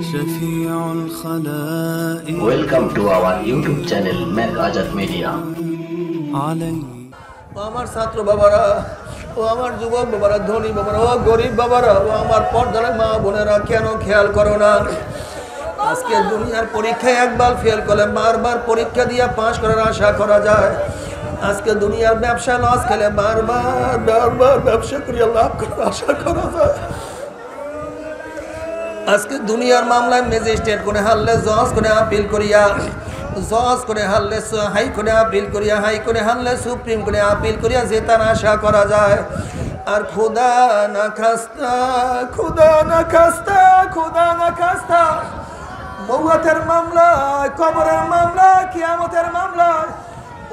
شفيع الخلائق Welcome to our YouTube channel Mac Azad Media. علي ও আমার ছাত্র বাবারা, ও আমার যুবক বাবারা, ধনী বাবারা, ও গরিব বাবারা, ও আমার পর্দার মা বোনেরা, কেন খেয়াল করো না? আজকে দুনিয়ার পরীক্ষায় একবার ফেল করলে বারবার পরীক্ষা দিয়ে পাস করার আশা করা যায়। আজকে দুনিয়ার ব্যবসা লস খেলে বারবার ব্যবসা করিয়া লাভ করার আশা করা যায়। আজকে দুনিয়ার মামলায় ম্যাজিস্ট্রেট করে হারলে জজ করে আপিল করিয়া, জজ করে হারলে হাই করে আপিল করিয়া, হাই করে হারলে সুপ্রিম করে আপিল করিয়া জেতার আশা করা যায়। আর খুদা না খাস্তা, খুদা না খাস্তা, খুদা না খাস্তা, মৌয়াতের মামলায়, কবরের মামলায়, কিয়ামতের মামলায়,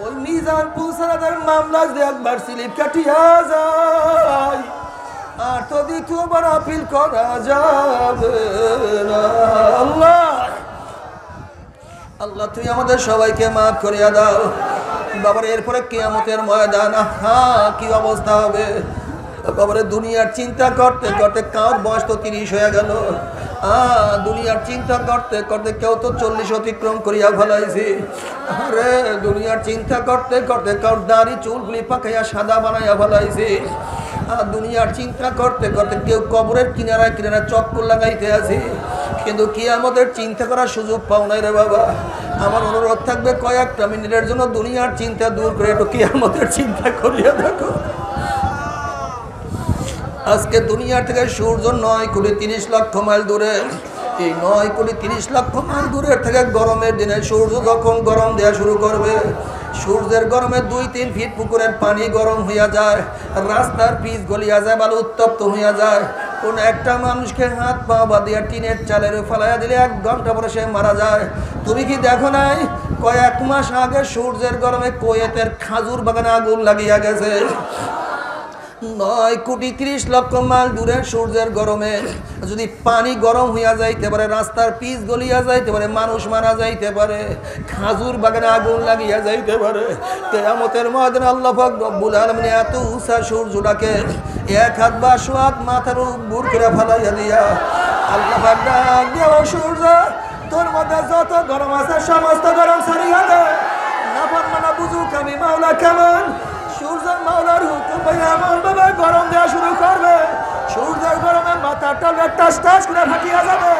ওই মিজান পুলসারাদের মামলা যদি একবার স্লিপ কাটিয়া যায় আর তো দ্বিতীয়বার আপিল করা যাবে না। আল্লাহ আল্লাহ তুই আমাদের সবাইকে মাফ করিয়া দাও বাবার। এরপরে কিয়ামতের ময়দান, কি অবস্থা হবে বাবারে। দুনিয়ার চিন্তা করতে করতে কার বয়স তো 30 হয়ে গেল। দুনিয়ার চিন্তা করতে করতে কেউ তো 40 অতিক্রম করিয়া ফেলাইছি। আরে দুনিয়ার চিন্তা করতে করতে কার দাড়ি চুলগুলি পাকাইয়া সাদা বানাইয়া ফেলাইছি। দুনিয়ার চিন্তা করতে করতে কেউ কবরের কিনারায় কিনারায় চক্কর লাগাইতে আছি, কিন্তু কিয়ামতের চিন্তা করার সুযোগ পাও নাই রে বাবা। আমার অনুরোধ থাকবে কয়েকটা মিনিটের জন্য দুনিয়ার চিন্তা দূর করে একটু কিয়ামতের চিন্তা করিয়া দেখো। আজকে দুনিয়ার থেকে সূর্য 9,30,00,000 মাইল দূরে। এই 9,30,00,000 মাইল দূরের থেকে গরমের দিনে সূর্য যখন গরম দেওয়া শুরু করবে, সূর্যের গরমে 2-3 ফিট পুকুরের পানি গরম হইয়া যায়, রাস্তার পিচ গলিয়া যায়, বালু উত্তপ্ত হইয়া যায়। কোন একটা মানুষকে হাত পা বাঁধিয়া টিনের চালের ফেলাইয়া দিলে 1 ঘন্টা পরে সে মারা যায়। তুমি কি দেখো নাই কয়েক মাস আগে সূর্যের গরমে কুয়েতের খাজুর বাগানে আগুন লাগিয়া গেছে। 9,30,00,000 মাইল দূরে সূর্যের গরমে যদি পানি গরম হইয়া যাইতে পারে, রাস্তার পিচ গলিয়া যাইতে পারে, মানুষ মারা যাইতে পারে, খাজুর বাগানে আগুন লাগিয়া যাইতে পারে, কিয়ামতের ময়দানে আল্লাহ পাক রব্বুল আলামিন এত উঁচা সূর্যটাকে 1 হাত বা 100 হাত মাথার উপর করে ফেলাইয়া দিয়া আল্লাহ পাক ডাক দিয়া, ও সূর্য তোর মধ্যে যত গরম আছে সমস্ত গরম ছাড়িয়া দে, নাফরমানা বুঝুক আমি মাওলা কেমন। সূর্যের মাওলার হুকুম পাইয়া এমন ভাবে গরম দেওয়া শুরু করবে, সূর্যের গরমে মাথার টালে টাস টাস করে ফাটিয়া যাবে,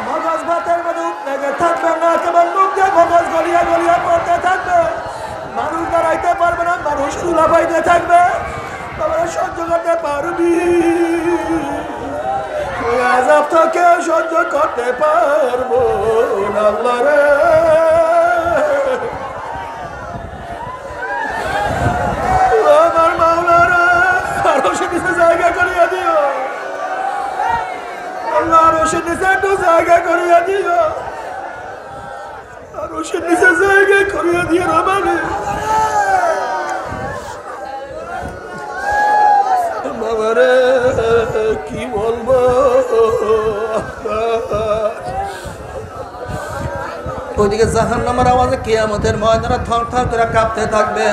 মগজ ভাতের মধ্যে উঠতে থাকবে না, কেবল মুখ দিয়ে মগজ গলিয়া গলিয়া পড়তে থাকবে, মানুষ দাঁড়াইতে পারবে না, মানুষ লাফাইতে থাকবে। তবে সহ্য করতে পারবি ওই আযাব তো কেউ সহ্য করতে পারবো না। আল্লাহ রে আমার মাওলানা আরো সে নিচে জায়গা করিয়া দিও, আল্লাহ আরো সে নিচে একটু জায়গা করিয়া দিও, আরো সে নিচে জায়গা করিয়া দিও রবানি। বাবারে কি বলবো, ওইদিকে জাহান্নামের আওয়াজে কিয়ামতের ময়দানে থরথর করে কাঁপতে থাকবে।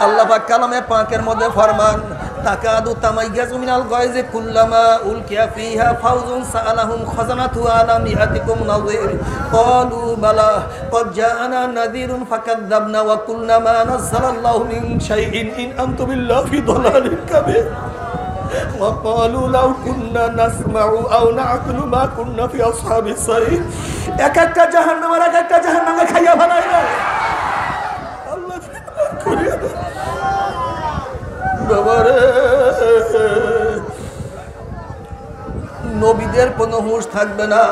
আল্লাহ পাক কালামে পাকের মধ্যে ফরমান, তাকাদু তামাইয়াজু মিনাল গায়জি কুল্লামা উলকিয়া ফিহা ফাউজুন সাআলাহুম খাজানাতু আলাম ইয়াতিকুম নাযীর ক্বালু বালা ক্বাদ জাআনা নাযীরুন ফাকাযযাবনা ওয়া কুলনা মা নাযালাল্লাহু মিন শাইইন ইন আনতুম ইল্লা ফি দালালিন কাবীর ওয়া ক্বালু লাউ কুন্না নাসমাউ আও না'কুলু মা কুন্না ফি আসহাবিস সাঈর। এক একটা জাহান্নামের এক একটা জাহান্নামে খাইয়া ফেলাইবে আল্লাহ করিয়া দে বাবারে। নবীদের কোনো হুঁশ থাকবে না,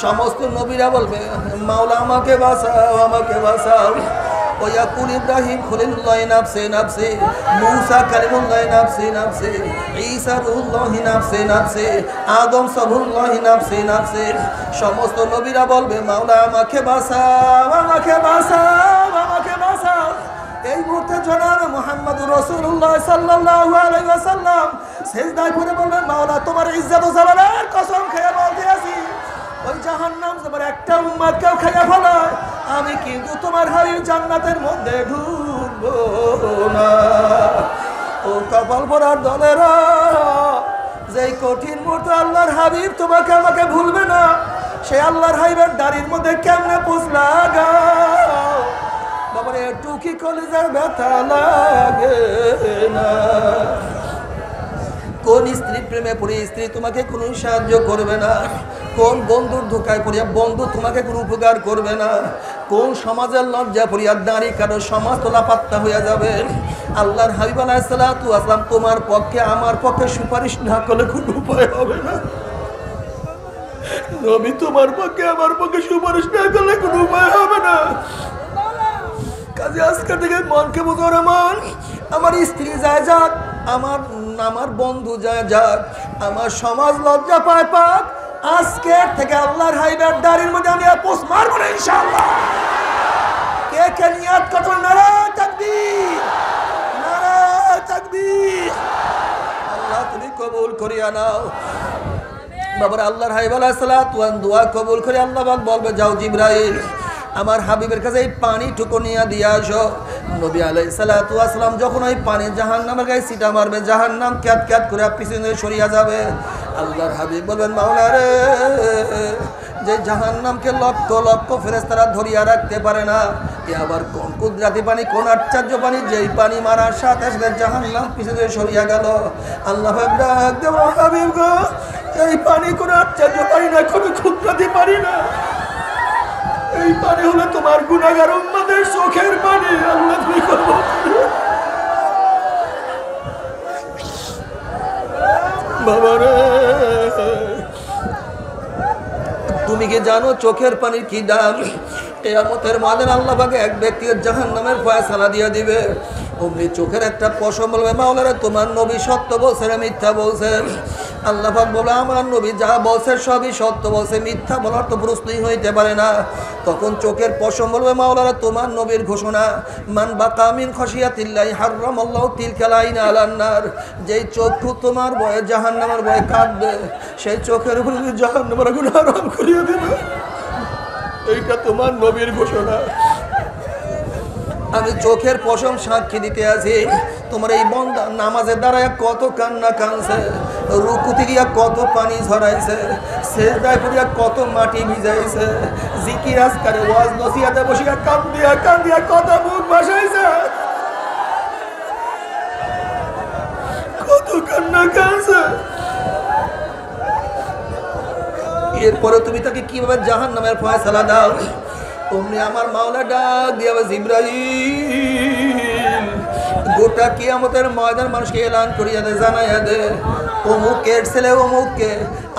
সমস্ত নবীরা বলবে মাওলা আমাকে বাঁচাও, আমাকে বাঁচাও। ওয়াকুল ইব্রাহিম খলিলুল্লাহ নাফসি নাফসি, মূসা কালিমুল্লাহ নাফসি নাফসি, ঈসা রূহুল্লাহ নাফসি নাফসি, আদম সফুল্লাহ নাফসি নাফসি। সমস্ত নবীরা বলবে মাওলা আমাকে বাঁচাও, আমাকে বাঁচাও, আমাকে বাঁচাও। এই মুহূর্তে জনাব মুহাম্মদুর রাসূলুল্লাহ সাল্লাল্লাহু আলাইহি ওয়াসাল্লাম সিজদায় পড়ে বললেন মাওলা তোমার ইজ্জত ও জালালের কসম খেয়ে বলতে আছি, ওই জাহান্নাম তোমার একটা উম্মতকেও খাইয়া ফেলায় আমি কিন্তু তোমার হাবিব জান্নাতের মধ্যে ঢুকবো না। ও কপাল পরার দলেরা, যেই কঠিন মুহূর্তে আল্লাহর হাবিব তোমাকে আমাকে ভুলবে না, সে আল্লাহর হাইবের দাড়ির মধ্যে কেমনে পুষ লাগাও বাবারে, টুকি কলিজার ব্যথা লাগে না। কোন স্ত্রী প্রেমে পড়ে স্ত্রী তোমাকে কোনো সাহায্য করবে না, কোন বন্ধুর ধোকায় পড়িয়া বন্ধু তোমাকে কোনো উপকার করবে না, কোন সমাজের লজ্জা পড়িয়া দাঁড়ি কারো সমাজ তোলা পাত্তা হয়ে যাবে। আল্লাহর হাবিব আলাইহিস সালাতু ওয়াস সালাম তোমার পক্ষে আমার পক্ষে সুপারিশ না করলে কোনো উপায় হবে না। নবী তোমার পক্ষে আমার পক্ষে সুপারিশ না করলে কোনো উপায় হবে না। কাজে আজকে থেকে মনকে বোঝো রে মন, আমার স্ত্রী যায় যাক, আমার বন্ধু যায় যাক, আমার সমাজ লজ্জা পায় পাক, আজকে থেকে আল্লাহর হাইবের দাড়ির মধ্যে আমি পোষ মারবো না ইনশাআল্লাহ। কে কে নিয়াত করো? নারায়ে তাকবীর, নারায়ে তাকবীর। আল্লাহ তুমি কবুল করিয়া নাও। বাবার আল্লাহর হাবিব আলাইহিস সালাতু ওয়াস দোয়া কবুল করে আল্লাহ পাক বলবে, যাও জিবরাইল আমার হাবিবের কাছে এই পানি টুকু নিয়ে দিয়ে আসো। নবী আলাইহিস সালাতু ওয়াস সালাম যখন ওই পানি জাহান্নামের গায়ে ছিটা মারবে, জাহান্নাম ক্যাত ক্যাত করে পিছনে সরিয়া যাবে। আল্লাহর হাবিব বলবেন, মাওলা রে, যে জাহান্নামকে লক্ষ লক্ষ ফেরেশতারা ধরিয়া রাখতে পারে না, এ আবার কোন কুদরতি পানি, কোন আশ্চর্য পানি, যেই পানি মারার সাথে সাথে জাহান্নাম পিছনে সরিয়া গেল। আল্লাহ পাক ডাক দেব, হাবিব গো, এই পানি কোন আশ্চর্য পানি না, কোন কুদরতি পানি না, এই পানি হলো তোমার গুনাহগার উম্মতের চোখের পানি। আল্লাহ তুমি করবো বাবা রে, তুমি কি জানো চোখের পানির কি দাম? কিয়ামতের ময়দানে আল্লাহ পাক এক ব্যক্তির জাহান্নামের ফয়সালা দিয়ে দিবে। অমনি চোখের একটা পশম বলবে, মাওলা রে, তোমার নবী সত্য বলছেন মিথ্যা বলছেন? আল্লাহ পাক বলে, আমার নবী যা বলছে সবই সত্য বলছে, মিথ্যা বলার তো প্রশ্নই হইতে পারে না। তখন চোখের পশম বলবে, মাওলা রে, তোমার নবীর ঘোষণা, মান বাকা মিন খাশিয়াতিল্লাহি হারামাল্লাহু তিলকাল আইনা আলান নার। যেই চক্ষু তোমার ভয়ে জাহান্নামের ভয়ে কাঁদবে, সেই চোখের উপরে জাহান্নামের আগুন হারাম করিয়ে দিবে। এইটা তোমার নবীর ঘোষণা। আমি চোখের পশম সাক্ষী দিতে আছি, তোমার এই বন্দা নামাজের দ্বারায় কত কান্না কানছে, রুকুতে গিয়া কত পানি ঝরাইছে, সেজদায় পড়িয়া কত মাটি ভিজাইছে, জিকির আজকারে ওয়াজ নসিহতে বসিয়া কান্দিয়া কান্দিয়া কত মুখ ভাসাইছে, কত কান্না কানছে। এরপরে তুমি তাকে কিভাবে জাহান্নামের ফয়সালা দাও? তুমি আমার মাওলা ডাক দিয়া, জিবরাইল, গোটা কিয়ামতের ময়দান মানুষকে এলান করিয়া দে, জানাইয়া দে, অমুকের ছেলে অমুককে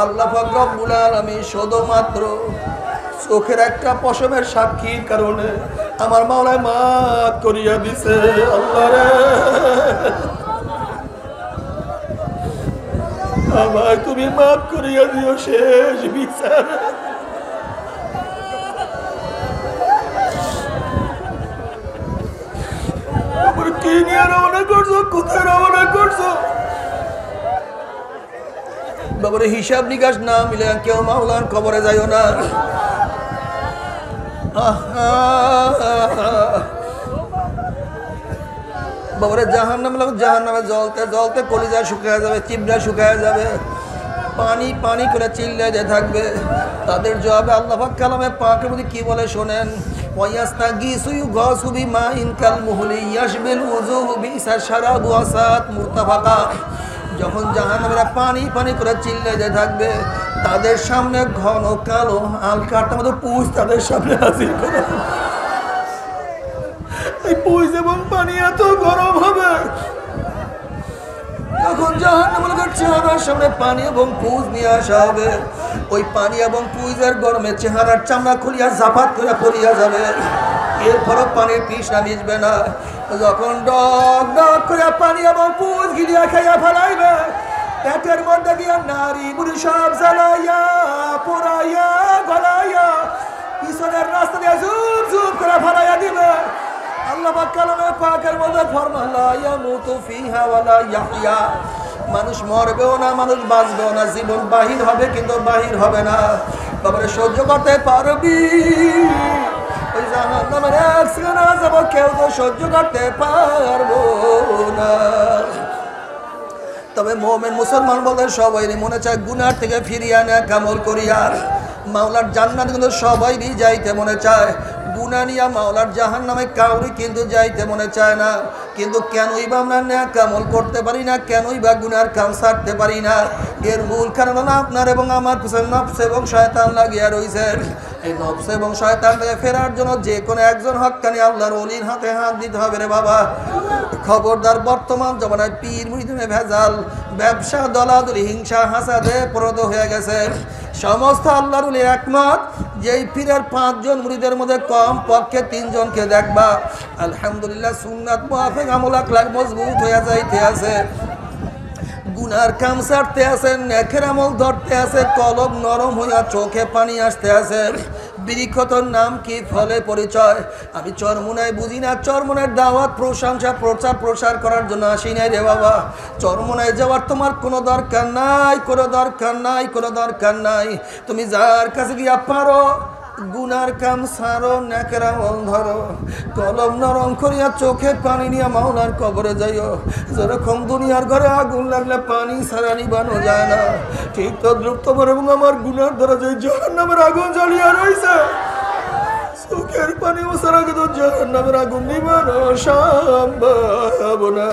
আল্লাহ পাক রব্বুল আলামিন শুধুমাত্র চোখের একটা পশমের সাক্ষীর কারণে আমার মাওলায় মাফ করিয়া দিছে। আল্লাহ রে, আমায় তুমি মাফ করিয়া দিও শেষ বিচার। কি নিয়ে রওনা করছো? কোথায় রওনা করছো? বাবারে, হিসাব নিকাশ না মিলে কেউ মাওলার কবরে যাইও না। বাবারে, জাহান্নামে জ্বলতে জ্বলতে কলিজা শুকায় যাবে, চিবড়া শুকায় যাবে, পানি পানি করে চিল্লাইতে থাকবে। তাদের জবাবে আল্লাহ পাক কালামে পাকের মধ্যে কি বলে শোনেন, ওয়ায়াস্তাগীসু ইউগাসু বিমাইন কালমুহলি ইয়াশবিল উযুহু বিসা শারাবু আসাত মুরতাফাকা। যখন জাহান্নামীরা পানি পানি করে চিল্লাইতে থাকবে, তাদের সামনে ঘন কালো আলকাটার মতো পুষ তাদের সামনে হাজির করা। এই পুষ এবং পানি এত গরম হবে, যখন জাহান্নামের চেহারার সামনে পানি এবং পুজ নিয়ে আসা হবে, ওই পানি এবং পুজের গরমে চেহারার চামড়া খুলিয়া জাপাত করে পড়িয়া যাবে। এরপরও পানির তৃষ্ণা মিটবে না। যখন ডক ডক করে পানি এবং পুজ গিলিয়া খাইয়া ফেলাইবে, পেটের মধ্যে গিয়া নারী বুড়ি সব জ্বালাইয়া পোড়াইয়া গলাইয়া পিছনের রাস্তা দিয়ে জুপ জুপ করে ফেলাইয়া দিবে। আল্লাহ পাক কালামে পাকের মধ্যে ফরমান, লা ইয়ামুতু ফিহা ওয়ালা ইয়াহইয়া। মানুষ মরবেও না, মানুষ বাঁচবেও না, জীবন বাহির হবে কিন্তু বাহির হবে না। বাবারে, সহ্য করতে পারবি? ওই জাহান্নামের এক সেকেন্ড যাব, কেউ তো সহ্য করতে পারবো না। তবে মুমিন মুসলমান বলতে সবাই মনে চায় গুনার থেকে ফিরিয়ে নেক আমল করিয়া। মাওলার জান্নাত কিন্তু সবাই যাইতে মনে চায়, গুনাহ নিয়া মাওলার জাহান্নামে কাউরি কিন্তু যাইতে মনে চায় না। কিন্তু কেনই বা আমরা নেক আমল করতে পারি না, কেনই বা গুনার কাম ছাড়তে পারি না? এর মূল কারণ হলো আপনার এবং আমার পিছনে নফস এবং শয়তান লাগিয়া রয়েছে। এই নফস এবং শয়তান থেকে ফেরার জন্য যে কোনো একজন হক্কানি আল্লাহর ওলির হাতে হাত দিতে হবে রে বাবা। খবরদার, বর্তমান জমানায় পীর মুরিদে ভেজাল, ব্যবসা, দলাদলি, হিংসা, হাসাদে পরদ হয়ে গেছে। সমস্ত আল্লাহর ওলি একমত, যেই পীরের 5 জন মুরিদের মধ্যে কম পক্ষে 3 জনকে দেখবা আলহামদুলিল্লাহ সুন্নাত মুআফিক আমল আখলাক মজবুত হয়ে যাইতে আছে, গুনার কাম ছাড়তে আছে, নেকের আমল ধরতে আছে, কলব নরম হইয়া চোখে পানি আসতে আছে। বৃক্ষতর নাম কি, ফলে পরিচয়। আমি চরমুনায় বুঝি না, চরমুনায় দাওয়াত, প্রশংসা, প্রচার প্রসার করার জন্য আসি নাই রে বাবা। চরমুনায় যাওয়ার তোমার কোনো দরকার নাই, কোনো দরকার নাই, কোনো দরকার নাই। তুমি যার কাছে গিয়া পারো গুনার কাম সারো, নেকের আমল ধরো, কলম নরম করিয়া চোখে পানি নিয়ে মাওলার কবরে যাইও। যেরকম দুনিয়ার ঘরে আগুন লাগলে পানি ছাড়া নিবানো যায় না, ঠিক তদ্রুপ তোমার এবং আমার গুনার দ্বারা যে জাহান্নামের আগুন জ্বালিয়া রয়েছে, চোখের পানি ছাড়া কিন্তু জাহান্নামের আগুন নিবানো সম্ভব না।